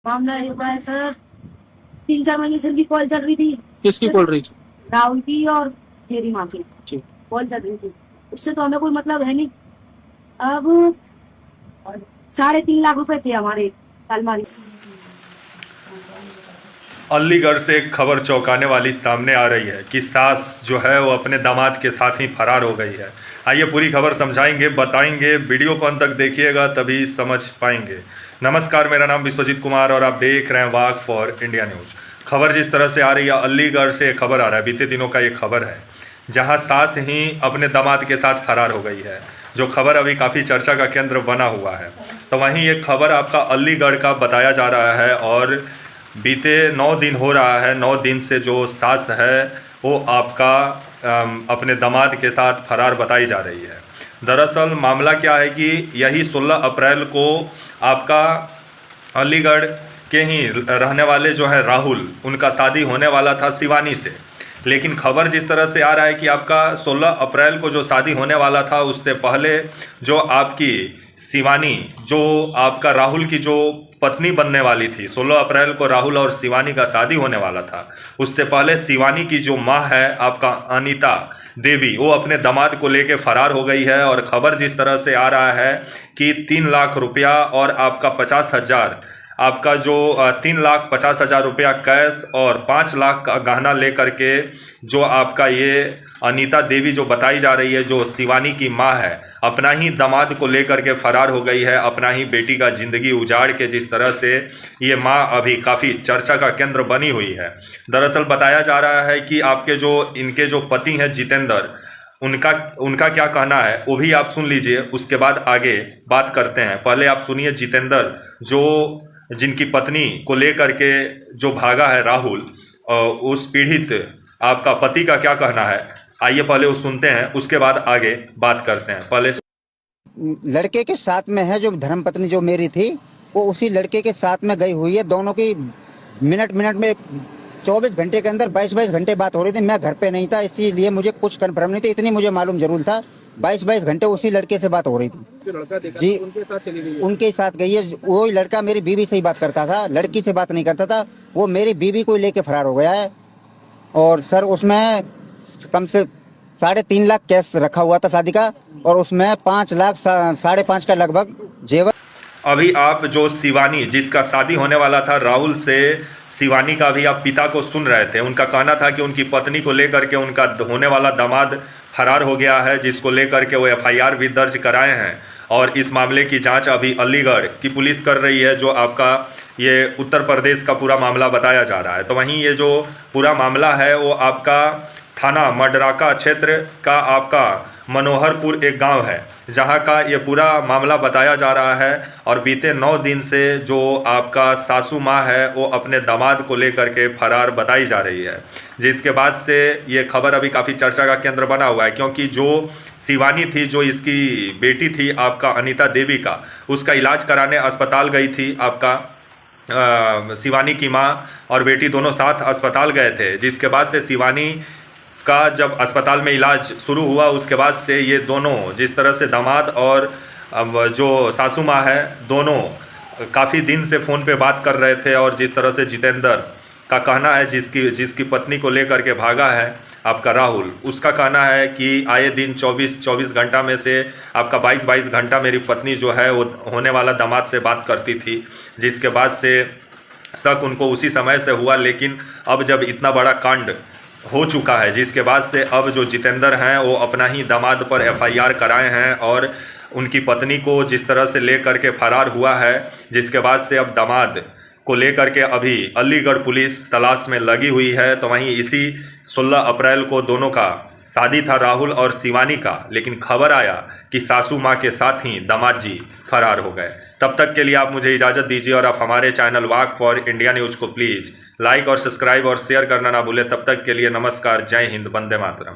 मामला ये हुआ है सर। 3-4 महीने से इनकी कॉल चल रही थी। किसकी उससे कॉल रही थी? राहुल की और मेरी माँ की ठीक। कॉल चल रही थी। उससे तो हमें कोई मतलब है नहीं। अब 3.5 लाख रुपए थे हमारे अलमारी। अलीगढ़ से एक खबर चौंकाने वाली सामने आ रही है कि सास जो है वो अपने दामाद के साथ ही फरार हो गई है। आइए पूरी खबर समझाएंगे, बताएंगे, वीडियो को अंत तक देखिएगा तभी समझ पाएंगे। नमस्कार, मेरा नाम विश्वजीत कुमार और आप देख रहे हैं वाक फॉर इंडिया न्यूज। खबर जिस तरह से आ रही है, अलीगढ़ से खबर आ रहा है, बीते दिनों का ये खबर है जहां सास ही अपने दामाद के साथ फरार हो गई है, जो खबर अभी काफ़ी चर्चा का केंद्र बना हुआ है। तो वहीं ये खबर आपका अलीगढ़ का बताया जा रहा है और बीते 9 दिन हो रहा है। 9 दिन से जो सास है वो आपका अपने दामाद के साथ फरार बताई जा रही है। दरअसल मामला क्या है कि यही 16 अप्रैल को आपका अलीगढ़ के ही रहने वाले जो है राहुल, उनका शादी होने वाला था शिवानी से। लेकिन खबर जिस तरह से आ रहा है कि आपका 16 अप्रैल को जो शादी होने वाला था, उससे पहले जो आपकी शिवानी, जो आपका राहुल की जो पत्नी बनने वाली थी, 16 अप्रैल को राहुल और शिवानी का शादी होने वाला था। उससे पहले शिवानी की जो माँ है आपका अनीता देवी, वो अपने दामाद को लेके फरार हो गई है। और खबर जिस तरह से आ रहा है कि 3 लाख रुपया और आपका 50,000, आपका जो 3,50,000 रुपया कैश और 5 लाख का गहना लेकर के जो आपका ये अनीता देवी जो बताई जा रही है, जो शिवानी की माँ है, अपना ही दामाद को लेकर के फरार हो गई है, अपना ही बेटी का ज़िंदगी उजाड़ के। जिस तरह से ये माँ अभी काफ़ी चर्चा का केंद्र बनी हुई है। दरअसल बताया जा रहा है कि आपके जो इनके जो पति हैं जितेंद्र, उनका उनका क्या कहना है वो भी आप सुन लीजिए, उसके बाद आगे बात करते हैं। पहले आप सुनिए जितेंद्र, जो जिनकी पत्नी को लेकर के जो भागा है राहुल, और उस पीड़ित आपका पति का क्या कहना है। आइए पहले वो सुनते हैं, उसके बाद आगे बात करते हैं। पहले लड़के के साथ में है, जो धर्मपत्नी जो मेरी थी वो उसी लड़के के साथ में गई हुई है। दोनों की मिनट मिनट में 24 घंटे के अंदर 22-22 घंटे बात हो रही थी। मैं घर पे नहीं था, इसीलिए मुझे कुछ कंफर्म नहीं था। इतनी मुझे मालूम जरूर था 22-22 घंटे उसी लड़के से बात हो रही थी। जो लड़का देखा जी, तो उनके साथ चली गई है। उनके साथ गई है। वो लड़का मेरी बीवी से ही बात करता था, लड़की से बात नहीं करता था। वो मेरी बीवी को लेके फरार हो गया है। और सर उसमें कम से 3.5 लाख कैश रखा हुआ था शादी का, और उसमें 5 लाख 5.5 का लगभग जेवर। अभी आप जो शिवानी, जिसका शादी होने वाला था राहुल से, शिवानी का भी आप पिता को सुन रहे थे। उनका कहना था कि उनकी पत्नी को लेकर के उनका होने वाला दामाद फरार हो गया है, जिसको लेकर के वो एफआईआर भी दर्ज कराए हैं। और इस मामले की जांच अभी अलीगढ़ की पुलिस कर रही है, जो आपका ये उत्तर प्रदेश का पूरा मामला बताया जा रहा है। तो वहीं ये जो पूरा मामला है वो आपका थाना मडराका क्षेत्र का आपका मनोहरपुर एक गांव है, जहां का ये पूरा मामला बताया जा रहा है। और बीते 9 दिन से जो आपका सासू माँ है वो अपने दामाद को लेकर के फरार बताई जा रही है, जिसके बाद से ये खबर अभी काफ़ी चर्चा का केंद्र बना हुआ है। क्योंकि जो शिवानी थी, जो इसकी बेटी थी आपका अनीता देवी का, उसका इलाज कराने अस्पताल गई थी आपका शिवानी की माँ और बेटी दोनों साथ अस्पताल गए थे। जिसके बाद से शिवानी का जब अस्पताल में इलाज शुरू हुआ, उसके बाद से ये दोनों, जिस तरह से दामाद और अब जो सासू माँ है, दोनों काफ़ी दिन से फ़ोन पे बात कर रहे थे। और जिस तरह से जितेंद्र का कहना है, जिसकी पत्नी को लेकर के भागा है आपका राहुल, उसका कहना है कि आए दिन 24 घंटा में से आपका 22 घंटा मेरी पत्नी जो है वो होने वाला दामाद से बात करती थी। जिसके बाद से शक उनको उसी समय से हुआ। लेकिन अब जब इतना बड़ा कांड हो चुका है, जिसके बाद से अब जो जितेंद्र हैं वो अपना ही दामाद पर एफआईआर कराए हैं और उनकी पत्नी को जिस तरह से लेकर के फरार हुआ है, जिसके बाद से अब दामाद को लेकर के अभी अलीगढ़ पुलिस तलाश में लगी हुई है। तो वहीं इसी 16 अप्रैल को दोनों का शादी था, राहुल और शिवानी का। लेकिन खबर आया कि सासू माँ के साथ ही दामाद जी फरार हो गए। तब तक के लिए आप मुझे इजाज़त दीजिए और आप हमारे channel walk for India news को प्लीज़ लाइक और सब्सक्राइब और शेयर करना ना भूलें। तब तक के लिए नमस्कार, जय हिंद, वंदे मातरम।